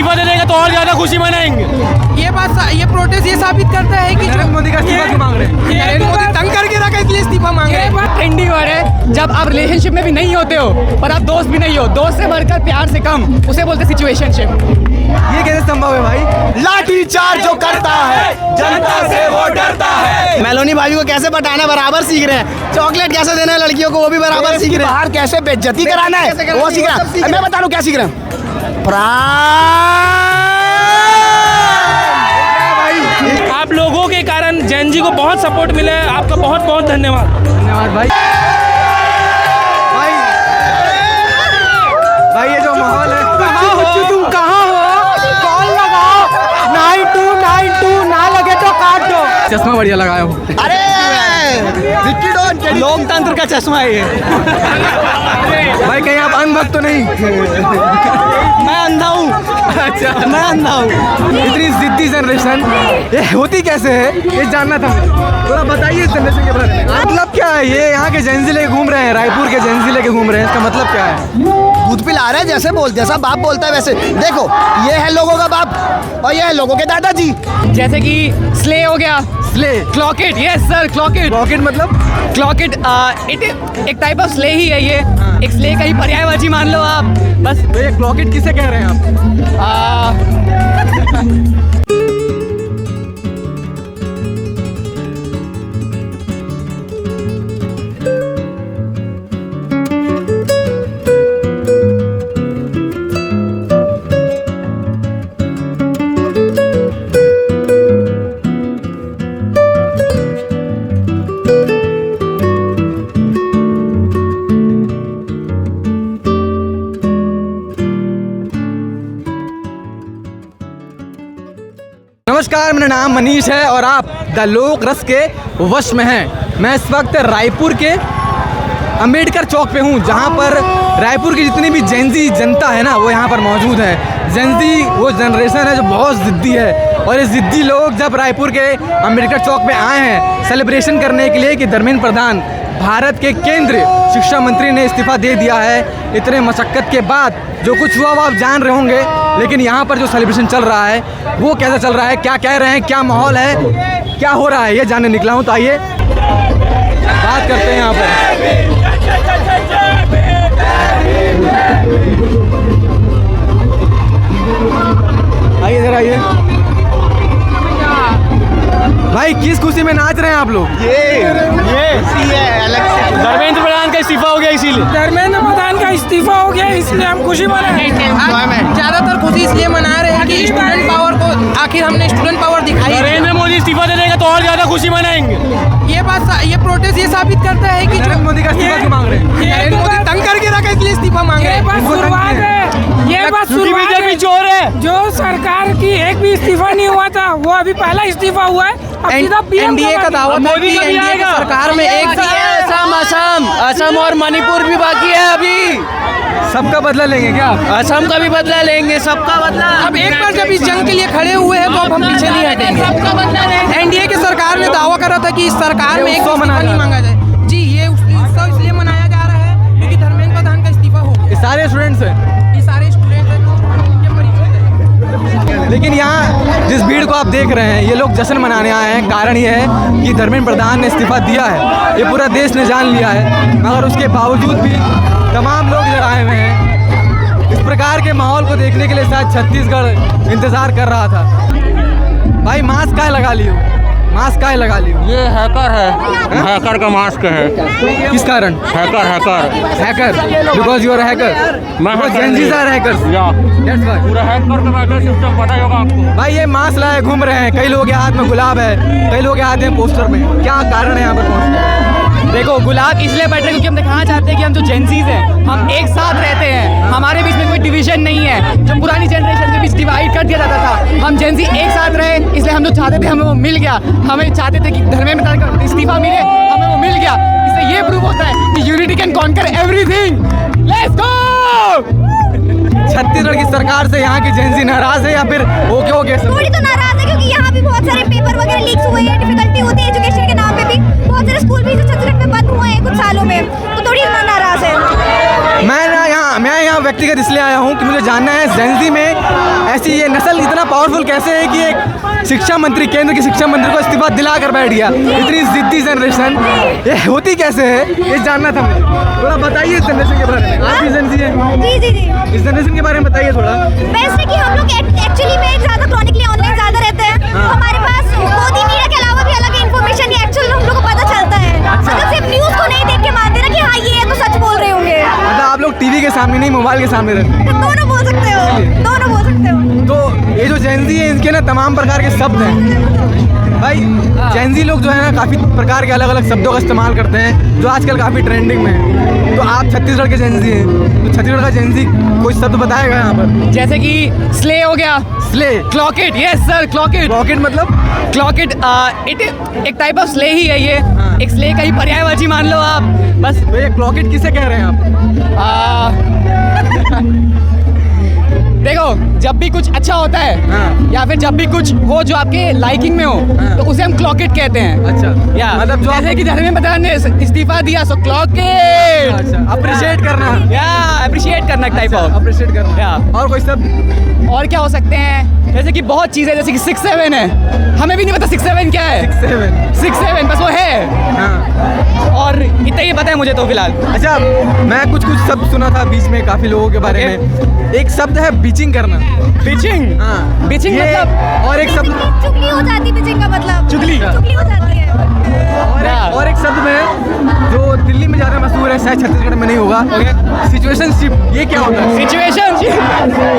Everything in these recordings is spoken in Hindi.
इस्तीफा दे देगा तो और ज्यादा खुशी मनाएंगे। ये प्रोटेस्ट ये साबित करता है कि नरेंद्र मोदी का इस्तीफा क्यों मांग रहे हैं? नरेंद्र मोदी तंग करके रखा है, इसलिए इस्तीफा मांग रहे हैं। ट्रेंडिंग वर्ड है, जब आप रिलेशनशिप में भी नहीं होते हो पर आप दोस्त भी नहीं हो, दोस्त से बढ़कर प्यार से कम, उसे बोलते सिचुएशनशिप। ये कैसे संभव है भाई? लाठी चार्ज जो करता है जनता से वो डरता है। मेलोनी भाभी को कैसे पटाना बराबर सीख रहे हैं, चॉकलेट कैसे देना है लड़कियों को वो भी बराबर सीख रहे हैं, बाहर कैसे बेइज्जती कराना है वो सीख रहे हैं। मैं बता रहा हूँ क्या सीख रहे हैं। आप लोगों के कारण जैन जी को बहुत सपोर्ट मिला है, आपका बहुत बहुत धन्यवाद। धन्यवाद भाई। भाई ये जो माहौल है, कहाँ हो तुम, कहाँ हो? कॉल लगाओ 9292, ना लगे तो काट दो। चश्मा बढ़िया लगाया हूँ। अरे लोकतंत्र का चश्मा है ये। भाई कहीं आप अंधभक्त तो नहीं? मैं अंधा हूँ। अच्छा, मैं अंधा हूँ। इतनी जिद्दी जनरेशन ये होती कैसे है, ये जानना था मुझे। थोड़ा बताइए इस जनरेशन के बारे में। मतलब क्या है ये? यहाँ के जेंजी लेके घूम रहे हैं, रायपुर के जेंजी लेके घूम रहे हैं, इसका मतलब क्या है? दूध पिला रहे हैं जैसे बोलते, जैसा बाप बोलता है वैसे। देखो ये है लोगों का बाप और ये है लोगों के दादाजी। जैसे कि स्ले हो गया, slay, clock it, yes sir, clock it. Rocket मतलब? क्लॉक इट इट एक टाइप ऑफ स्ले ही है ये। एक स्ले का ही पर्यायवाची मान लो आप बस। तो ये क्लॉक इट किसे कह रहे हैं आप? नमस्कार, मेरा नाम मनीष है और आप द लोक रस के वश में हैं। मैं इस वक्त रायपुर के अंबेडकर चौक पे हूँ, जहाँ पर रायपुर की जितनी भी जेंजी जनता है ना वो यहाँ पर मौजूद है। जेंजी वो जनरेशन है जो बहुत ज़िद्दी है और ये ज़िद्दी लोग जब रायपुर के अंबेडकर चौक पे आए हैं सेलिब्रेशन करने के लिए कि धर्मेंद्र प्रधान भारत के केंद्रीय शिक्षा मंत्री ने इस्तीफा दे दिया है, इतने मशक्क़त के बाद जो कुछ हुआ वो आप जान रहे होंगे। लेकिन यहाँ पर जो सेलिब्रेशन चल रहा है वो कैसा चल रहा है, क्या कह रहे हैं, क्या माहौल है, क्या हो रहा है, ये जानने निकला हूँ। तो आइए बात करते हैं यहाँ पर। आइए इधर आइए। भाई किस खुशी में नाच रहे हैं आप लोग? ये अलग से धर्मेंद्र प्रधान का इस्तीफा हो गया, इसीलिए धर्मेंद्र प्रधान का इस्तीफा हो गया, इसलिए हम खुशी मना रहे हैं। ज्यादातर खुशी इसलिए मना रहे हैं कि स्टूडेंट पावर को आखिर हमने स्टूडेंट पावर दिखाई। नरेंद्र मोदी इस्तीफा दे देगा तो और ज्यादा खुशी मनाएंगे। ये प्रोटेस्ट ये साबित करता है कि नरेंद्र मोदी का इस्तीफा क्यों मांग रहे हैं? नरेंद्र मोदी तंग करके रखा है, इसलिए इस्तीफा मांग रहे हैं। ये बात बीजेपी चोर है। जो सरकार की एक भी इस्तीफा नहीं हुआ था, वो अभी पहला इस्तीफा हुआ है। एनडीए का दावा था कि एनडीए की सरकार में एक असम और मणिपुर भी बाकी है अभी। सबका बदला लेंगे क्या? असम का भी बदला लेंगे, सबका बदला। अब एक बार जब इस जंग के लिए खड़े हुए हैं तो अब हम पीछे नहीं हटेंगे। एनडीए की सरकार ने दावा करा था कि इस सरकार में एक इस्तीफा नहीं मांगा जाए। जी ये उत्सव इसलिए मनाया जा रहा है क्योंकि धर्मेंद्र प्रधान का इस्तीफा हो गया। ये सारे स्टूडेंट्स हैं, ये सारे स्टूडेंट हैं जो परिचित हैं। लेकिन यहाँ जिस भीड़ को आप देख रहे हैं ये लोग जश्न मनाने आए हैं। कारण ये है कि धर्मेंद्र प्रधान ने इस्तीफा दिया है, ये पूरा देश ने जान लिया है, मगर उसके बावजूद भी तमाम लोग इधर आए हुए हैं। इस प्रकार के माहौल को देखने के लिए शायद छत्तीसगढ़ इंतज़ार कर रहा था। भाई मास्क काहे लगा लियो? मास्क काहे लगा लियो? ये हैकर है, हैकर का मास्क है। किस कारण? Hacker because you are hacker. Gen Zs are hackers. That's why पूरा हैक करके बैठे, सिस्टम पता होगा आपको। भाई ये मास्क लाए घूम रहे हैं, कई लोगों के हाथ में गुलाब है, कई लोगों के हाथ में पोस्टर में। क्या कारण है यहाँ पर पहुँचने? देखो गुलाब इसलिए बैठ रहे क्योंकि हम दिखाना चाहते हैं कि हम जो जेंजीज हैं हम एक साथ रहते हैं, हमारे बीच में कोई डिवीजन नहीं है। जो पुरानी जनरेशन के बीच डिवाइड कर दिया जाता था, हम जेंजी एक साथ रहे, इसलिए हम जो चाहते थे हमें वो मिल गया। हमें चाहते थे कि धर्मेंद्र प्रधान का इस्तीफा मिले, हमें वो मिल गया। इससे ये प्रूव होता है कि unity can conquer everything. Let's go. Chhattisgarh की सरकार से यहाँ की जेंजी नाराज है या फिर ओके थोड़ी तो नाराज है क्योंकि यहाँ भी बहुत सारे पेपर वगैरह लीक्स हुए हैं, डिफिकल्टी होती है एजुकेशन के नाम पे भी। बहुत सारे स्कूल भी छत्तीसगढ़ में बंद हुए हैं कुछ सालों में, तो थोड़ी नाराज है। मैं यहाँ व्यक्तिगत इसलिए आया हूँ कि मुझे जानना है जेंजी में ऐसी ये नस्ल इतना पावरफुल कैसे है कि एक शिक्षा मंत्री, केंद्र की शिक्षा मंत्री को इस्तीफा दिला कर बैठ गया। इतनी जिद्दी जनरेशन ये होती कैसे है, ये जानना था मुझे। थोड़ा बताइए इस जनरेशन के बारे में। आप भी जेन ज़ी हैं, जी जी जी। इस जनरेशन के बारे में बताइए थोड़ा। बेस्ट है कि हम लोग एक्चुअली में ज़्यादा क्रॉनिकली ऑनलाइन ज़्यादा रहते हैं। हाँ। हमारे पास मोदी मीडिया के अलावा भी अलग इन्फॉर्मेशन या एक्चुअल हम लोग को पता चलता है। मतलब सिर्फ न्यूज़ को नहीं देख के मानते ना कि हाँ ये है तो सच बोल रहे होंगे। मतलब आप लोग टीवी के सामने नहीं, मोबाइल के सामने रहते हैं। तो दोनों बोल सकते हो, दोनों बोल सकते हो। तो ये जो जेन ज़ी है इनके ना तमाम प्रकार के शब्द हैं भाई। जेन ज़ी लोग जो है ना काफ़ी प्रकार के अलग अलग शब्दों का इस्तेमाल करते हैं जो आजकल काफ़ी ट्रेंडिंग में है। तो आप छत्तीसगढ़ के जेन ज़ी हैं, तो छत्तीसगढ़ का जेन ज़ी कोई शब्द बताएगा यहाँ पर? जैसे कि स्ले हो गया, slay, clock it, yes sir, clock it. Rocket मतलब? क्लॉक इट इट एक टाइप ऑफ स्ले ही है ये। हाँ। एक स्ले का ही पर्यायवाची मान लो आप बस। तो ये क्लॉकेट किसे कह रहे हैं आप? देखो, जब भी कुछ अच्छा होता है हाँ। या फिर जब भी कुछ हो जो आपके लाइकिंग में हो हाँ। तो उसे हम क्लॉक इट कहते हैं। अच्छा, या मतलब जो जैसे कि धर्मेंद्र प्रधान ने इस्तीफा दिया सो क्लॉक इट। अच्छा, अप्रिशिएट करना, या अप्रिशिएट करना एक टाइप ऑफ। अप्रिशिएट करना। या और कोई शब्द? और क्या हो सकते हैं, जैसे कि बहुत चीज़ें, जैसे कि 6-7 है, हमें भी नहीं पता 6-7 क्या है। 6-7 बस वो है। हाँ। और इतना ही पता है मुझे तो फिलहाल। अच्छा, मैं कुछ शब्द सुना था बीच में काफ़ी लोगों के बारे में। एक शब्द है बीचिंग करना। बिचिंग, हाँ, बिचिंग ये मतलब? और एक शब्द चुगली हो जाती है बिचिंग का मतलब। चुगली। चुगली हो जाती है। और एक शब्द में जो दिल्ली में ज़्यादा मशहूर है, शायद छत्तीसगढ़ में नहीं होगा, सिचुएशनशिप। ये क्या होता है? सिचुएशन,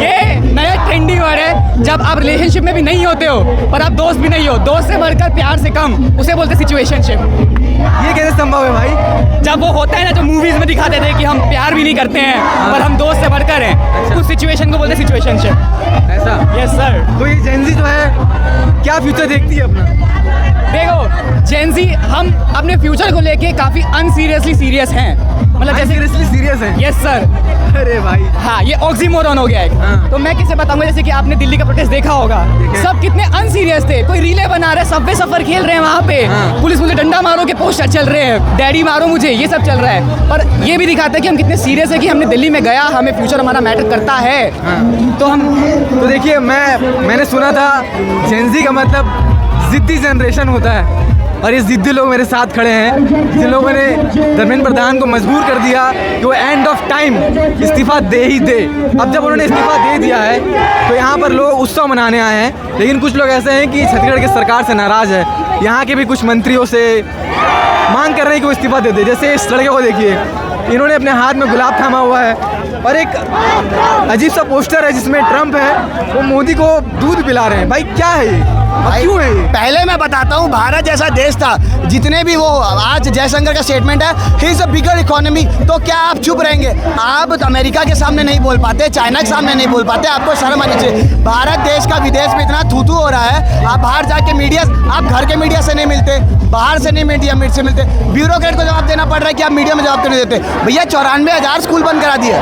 ये नया ट्रेंडी वर्ड है। जब आप रिलेशनशिप में भी नहीं होते हो पर आप दोस्त भी नहीं हो, दोस्त से बढ़कर प्यार से कम, उसे बोलते सिचुएशनशिप। ये कैसे संभव है भाई? जब वो होता है ना, जो मूवीज में दिखाते थे कि हम प्यार भी नहीं करते हैं पर हम दोस्त से बढ़कर हैं, उस सिचुएशन को बोलते सिचुएशनशिप। ऐसा? Yes sir. तो ये जेन ज़ी जो है क्या फ्यूचर देखती है अपना? देखो, जेन ज़ी हम अपने फ्यूचर को लेके काफी अनसीरियसली सीरियस हैं। मतलब जैसे सीरियसली सीरियस है? Yes sir. अरे भाई, हाँ, ये ऑक्सीमोरॉन हो गया एक। हाँ। तो मैं किसे बताऊंगा, जैसे कि आपने दिल्ली का प्रोटेस्ट देखा होगा, सब कितने अनसीरियस थे। कोई रीले बना रहे, सबवे सफर खेल रहे हैं वहाँ पे, हाँ। पुलिस मुझे डंडा मारो के पोस्टर चल रहे हैं, डैडी मारो मुझे, ये सब चल रहा है। पर ये भी दिखाता है कि हम कितने सीरियस है कि हमने दिल्ली में गया, हमें फ्यूचर हमारा मैटर करता है। तो हम तो देखिए मैंने सुना था जेन ज़ी का मतलब जिद्दी जनरेशन होता है, और ये जिद्दी लोग मेरे साथ खड़े हैं जिन लोगों ने धर्मेंद्र प्रधान को मजबूर कर दिया कि वो एंड ऑफ टाइम इस्तीफा दे ही दे। अब जब उन्होंने इस्तीफा दे दिया है तो यहाँ पर लोग उत्सव मनाने आए हैं, लेकिन कुछ लोग ऐसे हैं कि छत्तीसगढ़ की सरकार से नाराज़ है। यहाँ के भी कुछ मंत्रियों से मांग कर रहे हैं कि वो इस्तीफा दे दे। जैसे इस लड़के को देखिए, इन्होंने अपने हाथ में गुलाब थामा हुआ है और एक अजीब सा पोस्टर है जिसमें ट्रम्प है, वो मोदी को दूध पिला रहे हैं। भाई क्या है ये? क्यों है ये? पहले मैं बताता हूँ, भारत जैसा देश था, जितने भी वो आज जयशंकर का स्टेटमेंट है, he is a bigger economy, तो क्या आप चुप रहेंगे? आप तो अमेरिका के सामने नहीं बोल पाते, चाइना के सामने नहीं बोल पाते, आपको शर्म आनी चाहिए। भारत देश का विदेश में इतना थूथू हो रहा है, आप बाहर जाके मीडिया, आप घर के मीडिया से नहीं मिलते, बाहर से नहीं मीडिया से मिलते, ब्यूरोक्रेट को जवाब देना पड़ रहा है कि आप मीडिया में जवाब क्यों नहीं देते? भैया 94,000 स्कूल बंद करा दिए,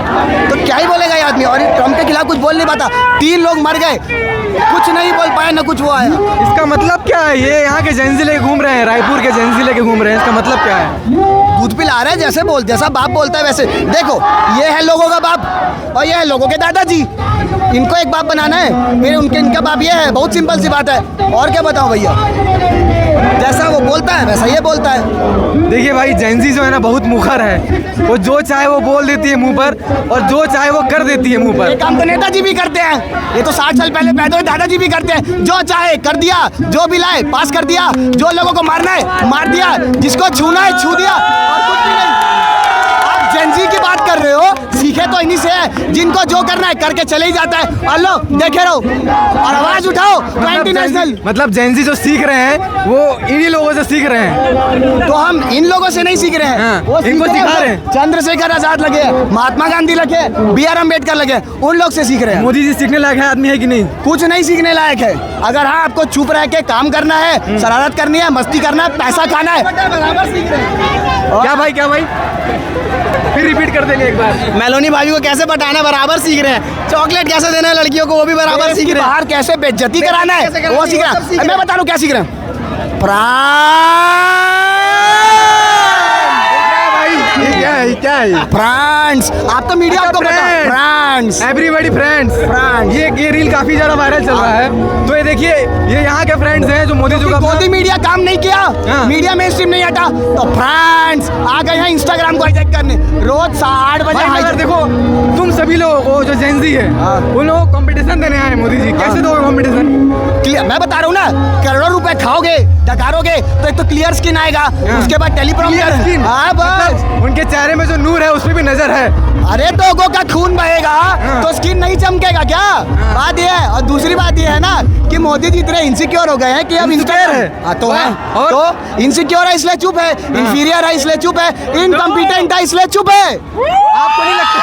तो क्या ही बोलेगा ये आदमी? और ट्रम्प के खिलाफ कुछ बोल नहीं पाता, 3 लोग मर गए, कुछ नहीं बोल पाया, ना कुछ वो आया। इसका मतलब क्या है? ये यहाँ के जेन ज़ी लेके घूम रहे हैं, रायपुर के जेन ज़ी लेके घूम रहे हैं, इसका मतलब क्या है? दूध पिला रहे हैं, जैसा बाप बोलता है वैसे। देखो, ये है लोगों का बाप और ये है लोगों के दादाजी, इनको एक बाप बनाना है, फिर इनका बाप ये है। बहुत सिंपल सी बात है, और क्या बताऊं भैया, जैसा वो बोलता है वैसा ये बोलता है। देखिए भाई, जेन ज़ी जो है ना बहुत मुखर है, वो जो चाहे वो बोल देती है मुंह पर और जो चाहे वो कर देती है मुंह ये पर। काम तो नेताजी भी करते हैं, ये तो 60 साल पहले पैदा हुए दादाजी भी करते हैं। जो चाहे कर दिया, जो भी लाए पास कर दिया, जो लोगों को मारना है मार दिया, जिसको छूना है छू दिया, और कुछ भी नहीं। आप जेन ज़ी की बात कर रहे हो, सीखे तो इन्हीं से है, जिनको जो करना है करके चले ही जाता है। और लो देखे रहो और आवाज उठाओ, इंटरनेशनल। मतलब जेन ज़ी जो सीख रहे हैं वो इन्हीं लोगों से सीख रहे हैं। तो हम इन लोगों से नहीं सीख रहे हैं, हाँ, वो इनको सीख सिखा रहे हैं। चंद्रशेखर आजाद लगे, महात्मा गांधी लगे, BR अम्बेडकर लगे, उन लोग से सीख रहे हैं। मोदी जी सीखने लायक है आदमी है कि नहीं? कुछ नहीं सीखने लायक है। अगर हाँ आपको चुप रह के काम करना है, शरारत करनी है, मस्ती करना है, पैसा खाना है, बराबर सीख रहे हैं। क्या भाई फिर रिपीट कर देंगे एक बार। मेलोनी भाभी को कैसे पटाना बराबर सीख रहे हैं, चॉकलेट कैसे देना है लड़कियों को वो भी बराबर सीख रहे हैं, बाहर कैसे बेइज्जती कराना है वो सीख रहे हैं। मैं बता रहा हूँ क्या सीख रहे हैं, भाई ये क्या है? क्या है ये? फ्रांस, आप तो मीडिया को पता, फ्रांस, एवरीबॉडी फ्रेंड्स। फ्रांस। ये रील काफी ज्यादा वायरल चल रहा है। तो ये देखिए, ये यहाँ के फ्रेंड्स हैं जो मोदी जी का मोदी मीडिया काम नहीं किया, हाँ। मीडिया में स्ट्रीम नहीं हटा, तो फ्रांस आ गए हैं इंस्टाग्राम को हाईजैक करने। रोज 8 बजे भाई अगर देखो, तुम सभी लोगों को जो जेनजी है उन लोगों को कंपटीशन देने आए मोदी जी, कैसे दोगे कंपटीशन? मैं बता रहा हूँ ना, करोड़ों रुपए खाओगे, डकारोगे तो एक तो क्लियर स्किन आएगा, उसके बाद टेलीप्रॉम्प्टर। हाँ बस, उनके चेहरे में जो नूर है उसमें भी नजर है। अरे तो लोगों का खून बहेगा तो स्किन नहीं चमकेगा क्या? बात ये है। और दूसरी बात ये है ना कि मोदी जी इतने इनसिक्योर हो गए हैं कि अब Insecure है। तो है, और? तो इनसिक्योर है इसलिए चुप है, इंफीरियर है इसलिए चुप है, इनकम्पिटेंट है इसलिए चुप है। आपको नहीं लगता,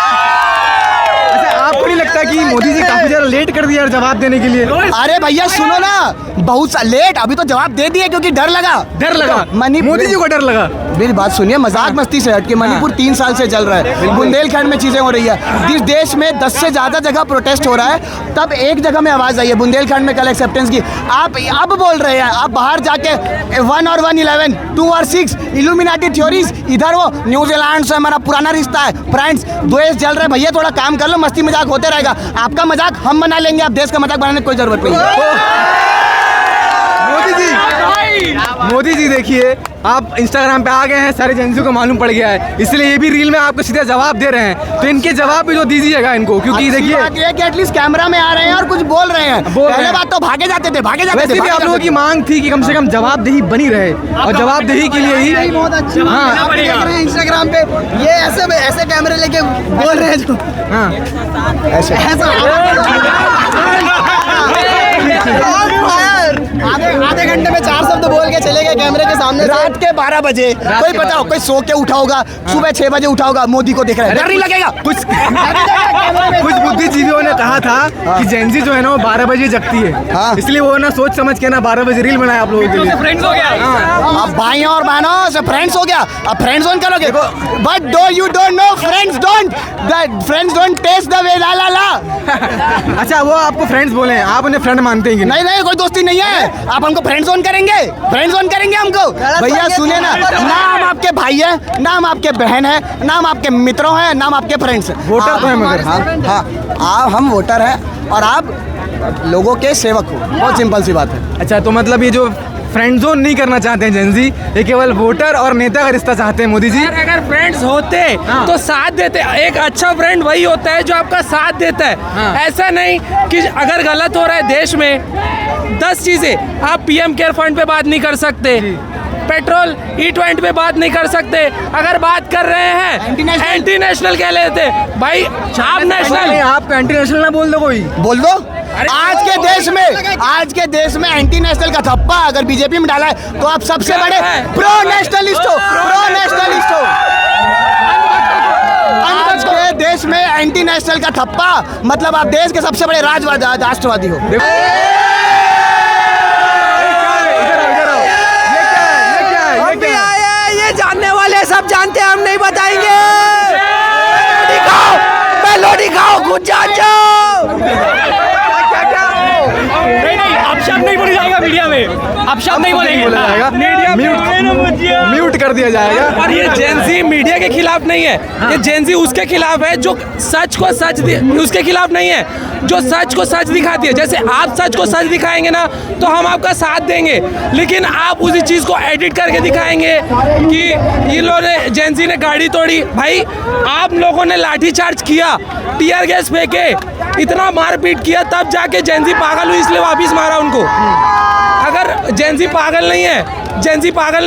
अच्छा आपको नहीं लगता कि मोदी जी काफी ज्यादा लेट कर दिया जवाब देने के लिए? अरे भैया सुनो ना, बहुत लेट, अभी तो जवाब दे दिए क्योंकि डर लगा। डर लगा, मोदी जी को डर लगा। मेरी बात सुनिए, मजाक मस्ती से हट के मणिपुर 3 साल से चल रहा है, बुंदेलखंड में चीजें हो रही है, जिस देश में 10 से ज्यादा जगह प्रोटेस्ट हो रहा है, तब एक जगह में आवाज आई है बुंदेलखंड में कल एक्सेप्टेंस की। आप अब बोल रहे हैं, आप बाहर जाके 1 और 111, 2 और 6 इल्यूमिनाटी थ्योरीज, इधर वो न्यूजीलैंड से हमारा पुराना रिश्ता है, फ्रेंड्स देश जल रहा है, भैया थोड़ा काम कर लो, मस्ती मजाक होते रहेगा, आपका मजाक हम बना लेंगे, आप देश का मजाक बनाने की कोई जरूरत नहीं है। मोदी जी देखिए, आप इंस्टाग्राम पे आ गए हैं, सारे जेंजी को मालूम पड़ गया है, इसलिए ये भी रील में आपको सीधा जवाब दे रहे हैं, तो इनके जवाब भी जो दीजिएगा इनको, क्योंकि देखिए कि एटलीस्ट कैमरा में आ रहे हैं और कुछ बोल रहे हैं। पहले बात तो भागे जाते थे। वैसे भी आप लोगों की मांग थी कि कम से कम जवाबदेही बनी रहे, और जवाबदेही के लिए ही बहुत अच्छी हाँ इंस्टाग्राम पे ये ऐसे कैमरे लेके बोल रहे हैं जो हाँ आधे घंटे में 4 शब्द बोल के चले गए कैमरे के सामने। रात के 12 बजे कोई बताओ, कोई सो के उठा होगा, सुबह 6 बजे उठा होगा, मोदी को देख रहा है, डर नहीं लगेगा? कुछ बुद्धिजीवियों ने कहा था कि जेंजी जो है ना वो 12 बजे जगती है, इसलिए वो ना सोच समझ के ना 12 बजे रील बनाया आप लोगों के लिए। फ्रेंड्स हो गया, अब भाइयों और बहनों से फ्रेंड्स हो गया, अब फ्रेंड्स ऑन करोगे, but do you don't know friends don't taste the way ला ला ला। अच्छा, वो आपको फ्रेंड्स बोले हैं, आप उन्हें फ्रेंड मानते हैं कि नहीं नहीं, कोई दोस्ती नहीं है, आप हमको फ्रेंड्स ऑन करेंगे, फ्रेंड्स ऑन करेंगे हमको। भैया सुने ना, नाम आपके भाई है, नाम आपके बहन है, नाम आपके मित्रों हैं, नाम आपके फ्रेंड्स हैं, वोटर तो है मगर। हाँ, आप हम वोटर हैं और आप लोगों के सेवक हो, बहुत सिंपल सी बात है। अच्छा, तो मतलब ये जो फ्रेंड जोन नहीं करना चाहते हैं जेंजी, ये केवल वोटर और नेता का रिश्ता चाहते हैं मोदी जी। अगर फ्रेंड्स होते तो साथ देते। एक अच्छा फ्रेंड वही होता है जो आपका साथ देता है। ऐसा नहीं कि अगर गलत हो रहा है देश में 10 चीजें, आप पीएम केयर फंड पे बात नहीं कर सकते, पेट्रोल E20 पे बात नहीं कर सकते, अगर बात कर रहे हैं एंटी नेशनल कह लेते भाई, आप नेशनल, आप एंटी नेशनल ना बोल दो, कोई बोल दो। आज के देश में एंटी नेशनल का थप्पा अगर बीजेपी में डाला है तो आप सबसे बड़े प्रो नेशनलिस्ट हो। आज के देश में एंटी नेशनल का थप्पा मतलब आप देश के सबसे बड़े राष्ट्रवादी हो। ये जानने वाले सब जानते हैं, हम नहीं बताएंगे। मेलोडी खाओ, खुद जान जाओ। नहीं, अब शब्द नहीं बोला जाएगा मीडिया में, अब शब्द नहीं बोलेंगे, बोला जाएगा, म्यूट कर दिया जाएगा। और ये जेंजी मीडिया के खिलाफ नहीं है, ये जेंजी उसके खिलाफ है जो सच को सच, उसके खिलाफ नहीं है जो सच को सच दिखाती है। जैसे आप सच को सच दिखाएंगे ना तो हम आपका साथ देंगे, लेकिन आप उसी चीज को एडिट करके दिखाएंगे कि ये लोगों ने, जेंजी ने गाड़ी तोड़ी। भाई आप लोगों ने लाठीचार्ज किया, टीयर गैस फेंके, इतना मारपीट किया, तब जाके जेंजी पागल हुई, इसलिए वापिस मारा उनको। अगर जेंजी पागल नहीं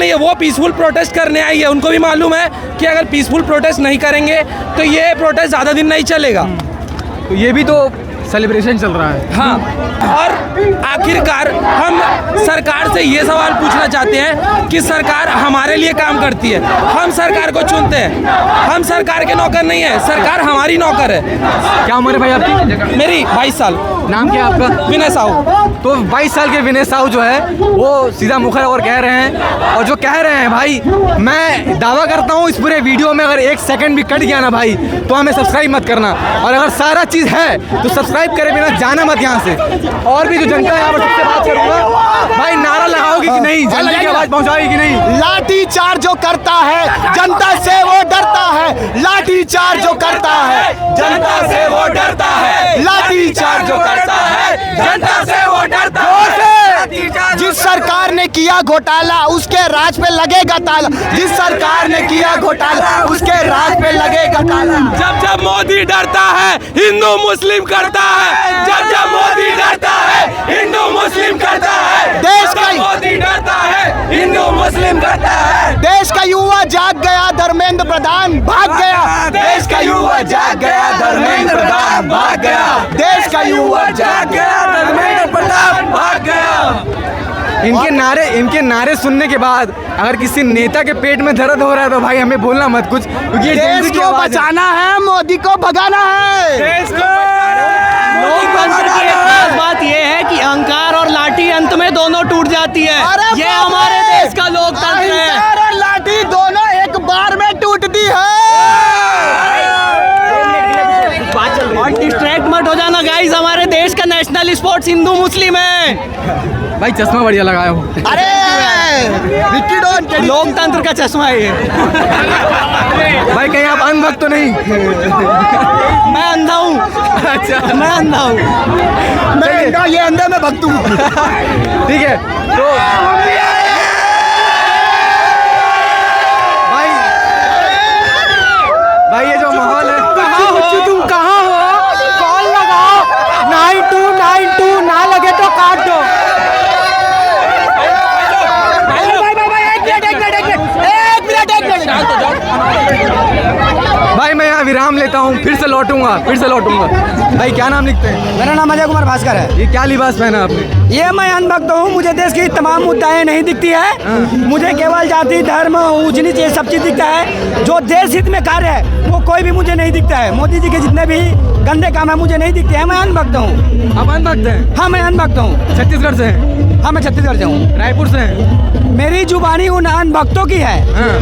है, वो पीसफुल प्रोटेस्ट करने आई है, उनको भी मालूम है कि अगर पीसफुल प्रोटेस्ट नहीं करेंगे तो ये प्रोटेस्ट ज़्यादा दिन नहीं चलेगा। तो ये भी तो सेलिब्रेशन चल रहा है। हाँ, और आखिरकार हम सरकार से ये सवाल पूछना चाहते हैं कि सरकार हमारे लिए काम करती है, हम सरकार को चुनते हैं, हम सरकार के नौकर नहीं है, सरकार हमारी नौकर है। क्या उम्र है भाई आपकी? मेरी 22 साल। नाम क्या है आपका? विनय साहू। तो 22 साल के विनय साहू जो है वो सीधा मुखर और कह रहे हैं, और जो कह रहे हैं भाई, मैं दावा करता हूँ इस पूरे वीडियो में अगर 1 सेकंड भी कट गया ना भाई तो हमें सब्सक्राइब मत करना, और अगर सारा चीज़ है तो सब्सक्राइब सब्सक्राइब करे बिना जाना मत यहाँ से। और भी जो जनता है यहाँ पर सबसे बात करूँगा, भाई नारा लगाओगे कि नहीं, जनता की आवाज़ पहुँचाओगे कि नहीं? लाठी चार्ज जो करता है जनता से वो डरता है, लाठी चार्ज जो करता है जनता से वो डरता है, लाठी चार्ज जो करता है जनता से वो डरता है। जिस सरकार ने किया घोटाला उसके राज पे लगेगा ताला, जिस सरकार ने किया घोटाला उसके राज पे लगेगा ताला। जब जब मोदी डरता है हिंदू मुस्लिम करता है, जब जब मोदी डरता है हिंदू मुस्लिम करता है, देश का मोदी डरता है हिंदू मुस्लिम करता है। देश का युवा जाग गया, धर्मेंद्र प्रधान भाग गया, देश का युवा जाग गया, धर्मेंद्र प्रधान भाग गया, देश का युवा जाग गया, धर्मेंद्र प्रधान भाग गया। इनके नारे सुनने के बाद अगर किसी नेता के पेट में दर्द हो रहा है तो भाई हमें बोलना मत कुछ, क्योंकि ये देश जनता की को आवाज़ है। बचाना है, मोदी को भगाना है। देश को लोकतंत्र की एक खास बात यह है कि अहंकार और लाठी अंत में दोनों टूट जाती है। अरे ये बाप हमारे रे! देश का लोकतंत्र है। अहंकार और लाठी दोनों एक बार में टूटती है। और डिस्ट्रैक्ट मत हो जाना गाइस, हमारे देश का नेशनल स्पोर्ट्स हिंदू मुस्लिम है। भाई चश्मा बढ़िया लगाया हो। अरे विक्की डॉन लोकतंत्र का चश्मा है ये। भाई कहीं आप अंधभक्त तो नहीं? मैं अंधा हूँ। अच्छा, मैं अंधा हूँ। मैं अंधा, ये अंधा, मैं भक्त हूँ। ठीक है तो भाई ये जो माहौल है, तुम कहाँ हो? कॉल लगाओ 9292, ना लगे तो काट दो। भाई मैं यहाँ विराम लेता हूँ, फिर से लौटूंगा। भाई क्या नाम लिखते हैं? मेरा नाम अजय कुमार भास्कर है। ये क्या लिबास पहना आपने? ये मैं अनभक्त हूँ, मुझे देश की तमाम मुद्दाएं नहीं दिखती है। मुझे केवल जाति धर्म ऊंच नीच ये सब चीज़ दिखता है। जो देश हित में कार्य है वो कोई भी मुझे नहीं दिखता है। मोदी जी के जितने भी गंदे काम है मुझे नहीं दिखते हैं। मैं अनभक्त हूँ। आप अनभक्त हैं? हाँ मैं अनभक्त हूँ। छत्तीसगढ़ से हैं? हाँ मैं छत्तीसगढ़ से हूँ। रायपुर से हैं? मेरी जुबानी उन अनभक्तों की है। हाँ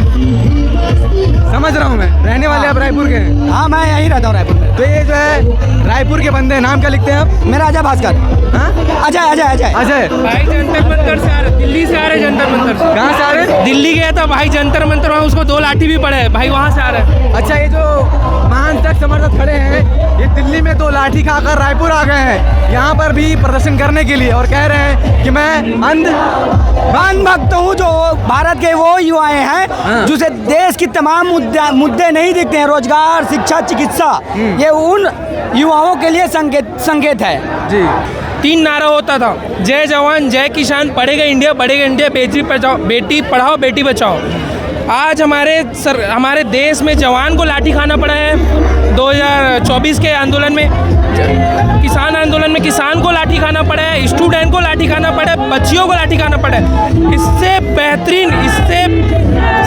समझ रहा हूँ मैं। रहने वाले आप रायपुर के हैं? हाँ मैं यहीं रहता हूँ रायपुर में। तो ये जो है रायपुर के बंदे, नाम क्या लिखते हैं आप? मेरा अजय भास्कर। हाँ अजय अजय अजय अजय। भाई जंतर मंतर से आ रहे, दिल्ली से आ रहे, जंतर मंतर से। कहाँ से आ रहे हैं? दिल्ली गया था भाई जंतर मंतर, वहाँ उसको 2 लाठी भी पड़े हैं भाई, वहाँ से आ रहे हैं। अच्छा ये जो महान तक समर्थक खड़े हैं, ये दिल्ली में 2 लाठी खाकर रायपुर आ गए हैं यहाँ पर भी प्रदर्शन करने के लिए, और कह रहे हैं कि मैं अनभक्त हूँ। जो भारत के वो युवाएं हैं जिसे देश की तमाम मुद्दे नहीं दिखते हैं, रोजगार, शिक्षा, चिकित्सा, ये उन युवाओं के लिए संकेत है। जी 3 नारा होता था, जय जवान जय किसान, पढ़ेगा इंडिया बढ़ेगा इंडिया, बेटी पढ़ाओ बेटी बचाओ। आज हमारे देश में जवान को लाठी खाना पड़ा है। 2024 के आंदोलन में, किसान आंदोलन में किसान को लाठी खाना पड़ा है, स्टूडेंट को लाठी खाना पड़ा है, बच्चियों को लाठी खाना पड़ा है। इससे बेहतरीन, इससे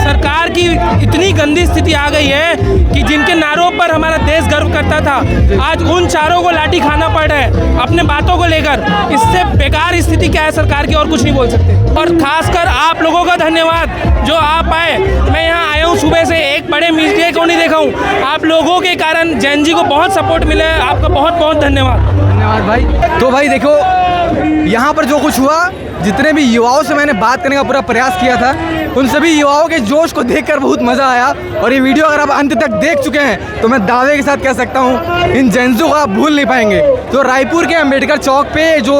सरकार की इतनी गंदी स्थिति आ गई है कि जिनके नारों पर हमारा देश गर्व करता था, आज उन चारों को लाठी खाना पड़ रहा है अपने बातों को लेकर। इससे बेकार स्थिति क्या है सरकार की, और कुछ नहीं बोल सकते। और खासकर आप लोगों का धन्यवाद जो आप आए। मैं यहाँ आया हूँ सुबह से, एक बड़े मीडिया को नहीं देखा हूँ। आप लोगों के कारण जैन जी को बहुत सपोर्ट मिला है, आपका बहुत बहुत धन्यवाद। धन्यवाद भाई। तो भाई देखो यहाँ पर जो कुछ हुआ, जितने भी युवाओं से मैंने बात करने का पूरा प्रयास किया था, उन सभी युवाओं के जोश को देखकर बहुत मज़ा आया। और ये वीडियो अगर आप अंत तक देख चुके हैं तो मैं दावे के साथ कह सकता हूँ इन जेंज़ों को आप भूल नहीं पाएंगे। तो रायपुर के अंबेडकर चौक पे जो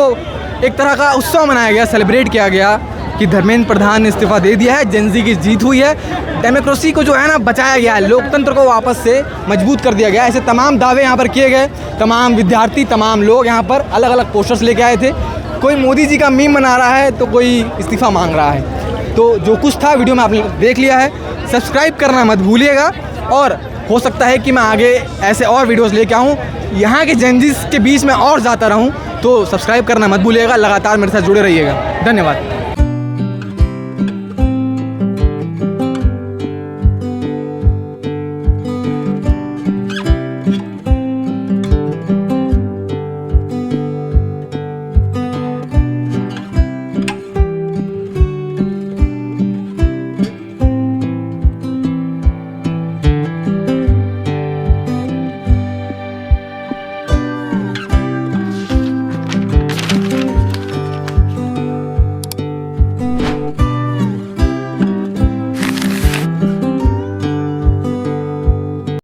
एक तरह का उत्सव मनाया गया, सेलिब्रेट किया गया कि धर्मेंद्र प्रधान ने इस्तीफा दे दिया है, जेंजी की जीत हुई है, डेमोक्रेसी को जो है ना बचाया गया है, लोकतंत्र को वापस से मजबूत कर दिया गया। ऐसे तमाम दावे यहाँ पर किए गए। तमाम विद्यार्थी, तमाम लोग यहाँ पर अलग अलग पोस्टर्स लेके आए थे। कोई मोदी जी का मीम बना रहा है तो कोई इस्तीफा मांग रहा है। तो जो कुछ था वीडियो में आपने देख लिया है। सब्सक्राइब करना मत भूलिएगा, और हो सकता है कि मैं आगे ऐसे और वीडियोस लेके आऊँ, यहाँ के जेंजीज के बीच में और जाता रहूँ। तो सब्सक्राइब करना मत भूलिएगा, लगातार मेरे साथ जुड़े रहिएगा। धन्यवाद।